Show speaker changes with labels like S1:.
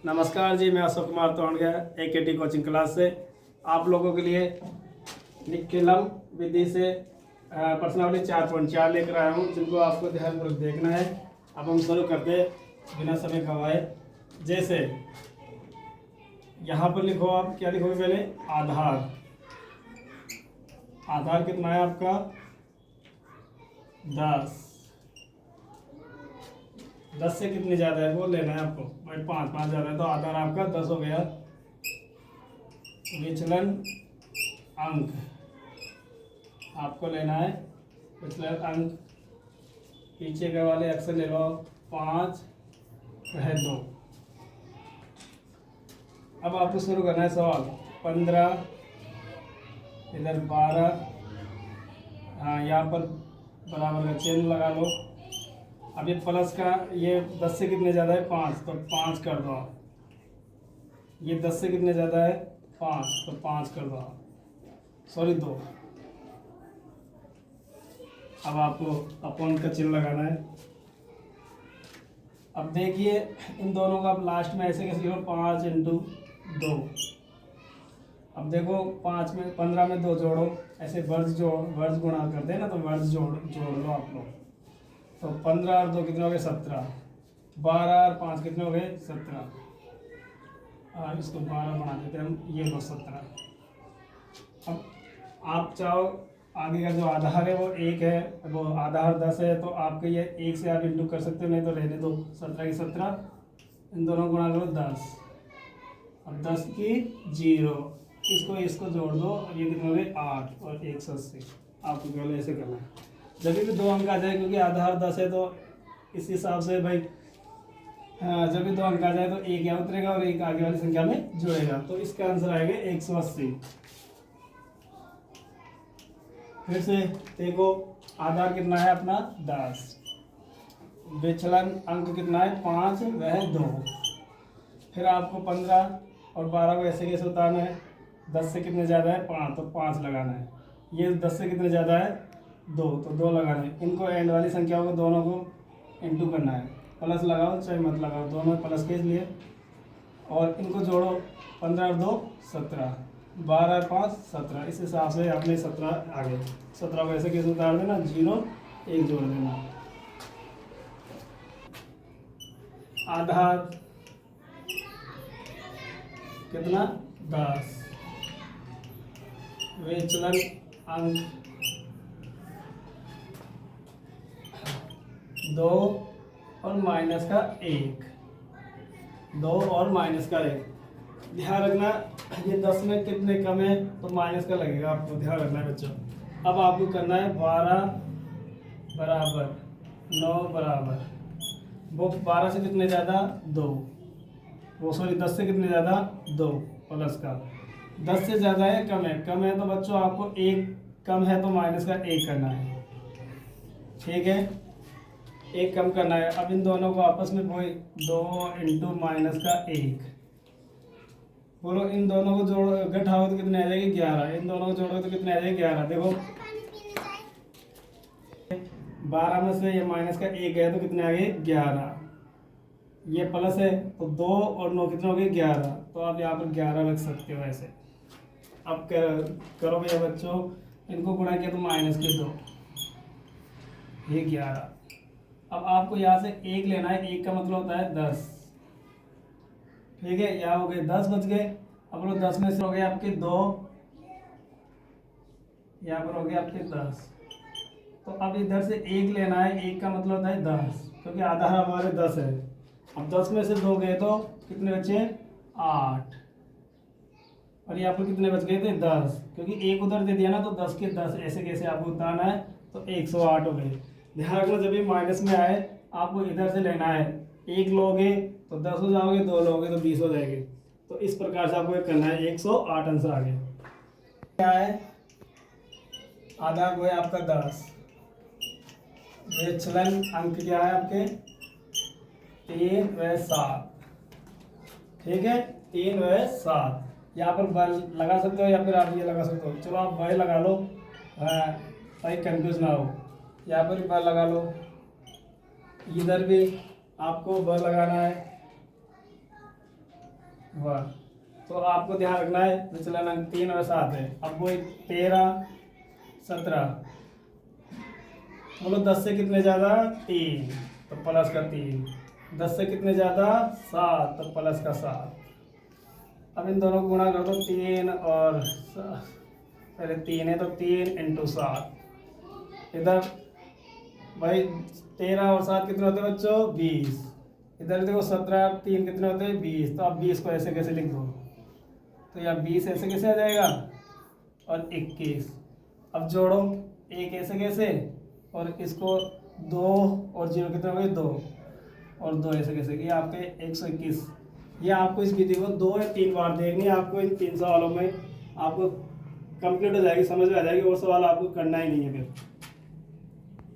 S1: नमस्कार जी, मैं Ashok Kumar Todga AKT coaching class से आप लोगों के लिए निक्केलम विधि से पर्सनालिटी 4.4 लेकर आया हूँ, जिनको आपको ध्यानपूर्वक देखना है। अब हम शुरू करते बिना समय गवाए। जैसे यहाँ पर लिखो, आप क्या लिखोगे? पहले आधार। आधार कितना है आपका? 10। 10 से कितनी ज़्यादा है वो लेना है आपको। भाई 5 ज़्यादा है तो आधार आपका 10 हो गया। विचलन अंक आपको लेना है। विचलन अंक पीछे के वाले अक्षर ले लो। 5 वह 2। अब आपको शुरू करना है सवाल। 15 इधर 12, हाँ यहाँ पर बराबर का चिन्ह लगा लो। अब ये प्लस का, ये 10 से कितने ज़्यादा है? 5, तो 5 कर दो आप। ये 10 से कितने ज़्यादा है? 5, तो 5 कर दो आप। सॉरी 2। अब आपको अपॉन का चिन्ह लगाना है। अब देखिए इन दोनों का आप लास्ट में ऐसे कैसे लिखो? 5 × 2। अब देखो 5 में 15 में 2 जोड़ो, ऐसे वर्ज वर्ज गुणा करते हैं ना, तो वर्ज जोड़ लो आप लोग। तो 15 और 2 कितने हो गए? 17। 12 और 5 कितने हो गए? 17। और इसको 12 बना देते हैं हम, ये लो 17। अब आप चाहो आगे का जो आधार है वो 1 है, वो आधार 10 है, तो आपके ये 1 से आप इंटू कर सकते हो, नहीं तो रहने दो। 17 की 17, इन दोनों गुणा करो 10। अब 10 की 0, इसको जोड़ दो, अब ये कितने हो गए? 8 और 180। आपको केवल ऐसे करना है। जब भी 2 अंक आ जाए, क्योंकि आधार 10 है तो इस हिसाब से भाई जब भी 2 अंक आ जाए तो 1 यहाँ उतरेगा और 1 आगे वाली संख्या में जुड़ेगा। तो इसका आंसर आएगा 180। फिर से देखो, आधार कितना है अपना? 10। विचलन अंक कितना है? 5 वह 2। फिर आपको 15 और 12 को ऐसे कैसे उतारना है? 10 से कितने ज़्यादा है? 5, तो 5 लगाना है। ये 10 से कितने ज़्यादा है? 2, तो 2 लगाना है। इनको एंड वाली संख्याओं को दोनों को इंटू करना है। प्लस लगाओ चाहे मत लगाओ, दोनों प्लस के लिए। और इनको जोड़ो, 15 और 2 17, 12 और 5 17। इस हिसाब से आपने 17 आ गए। 17 को ऐसे कैसे उतार देना? 0 1 जोड़ देना। आधार कितना? 10। विचलन अंक 2 और माइनस का 1। 2 और माइनस का 1। ध्यान रखना, ये 10 में कितने कम है तो माइनस का लगेगा, आपको ध्यान रखना है बच्चों। अब आपको करना है 12 बराबर 9 बराबर, वो 12 से कितने ज़्यादा? 2। वो सॉरी 10 से कितने ज़्यादा? 2 प्लस का। 10 से ज़्यादा है कम है? कम है तो बच्चों आपको 1 कम है तो माइनस का 1 करना है। ठीक है, 1 कम करना है। अब इन दोनों को आपस में वही 2 × माइनस का 1। बोलो इन दोनों को जोड़ घटाओ तो कितने आ जाएगी? 11। इन दोनों को जोड़ो तो कितने आ जाएगी? 11। देखो 12 में से ये माइनस का 1 है तो कितने आ गए? 11। ये प्लस है तो 2 और 9 कितने हो गए? 11। तो आप यहाँ पर 11 रख सकते हो ऐसे। अब करो भैया बच्चों, इनको गुणा किया तो माइनस के 2, ये 11। अब आपको यहाँ से 1 लेना है। 1 का मतलब होता है 10। ठीक है, यहाँ हो गए 10 बच गए। अब लोग 10 में से हो गए आपके 2, यहाँ पर हो गए आपके 10। तो अब इधर से 1 लेना है। 1 का मतलब होता है 10, क्योंकि आधार हमारे 10 है। अब 10 में से 2 गए तो कितने बचे? 8। और यहाँ पर कितने बच गए थे? 10, क्योंकि 1 उधर दे दिया ना, तो 10 के 10 ऐसे कैसे आपको उतारना है, तो 108 हो गए। ध्यान रखना, जब भी माइनस में आए आपको इधर से लेना है। 1 लोगे तो 10 हो जाओगे, 2 लोगे तो 20 हो जाएंगे। तो इस प्रकार से आपको करना है। 108 आंसर आ गया। क्या है? आधार वो है आपका 10। विचलन अंक क्या है आपके? 3 व 7। ठीक है, 3 व 7। यहाँ पर बल लगा सकते हो या फिर आप ये लगा सकते हो। चलो आप वही लगा लो, ताकि कंफ्यूज ना हो। यहाँ पर भी बल लगा लो, इधर भी आपको बल लगाना है। वाह। तो आपको ध्यान रखना है विचलन अंक 3 और 7 है। अब वो 13 17, बोलो 10 से कितने ज़्यादा 3 तो प्लस का 3, 10 से कितने ज़्यादा 7 तो प्लस का 7। अब इन दोनों को गुणा कर दो 3 और पहले 3 है तो 3 इंटू 7। इधर भाई 13 और 7 कितने होते हैं बच्चों 20। इधर देखो 17 और 3 कितने होते हैं 20। तो आप 20 को ऐसे कैसे लिख दो, तो यहाँ 20 ऐसे कैसे आ जाएगा और 21। अब जोड़ो एक ऐसे कैसे और इसको 2 और 0 कितने हो गए 2 और 2 ऐसे कैसे, ये आपके 121। ये आपको इस विधि को 2 या 3 बार देखनी है। आपको इन 3 सवालों में आपको कंप्लीट हो जाएगी, समझ में आ जाएगी, और सवाल आपको करना ही नहीं है फिर।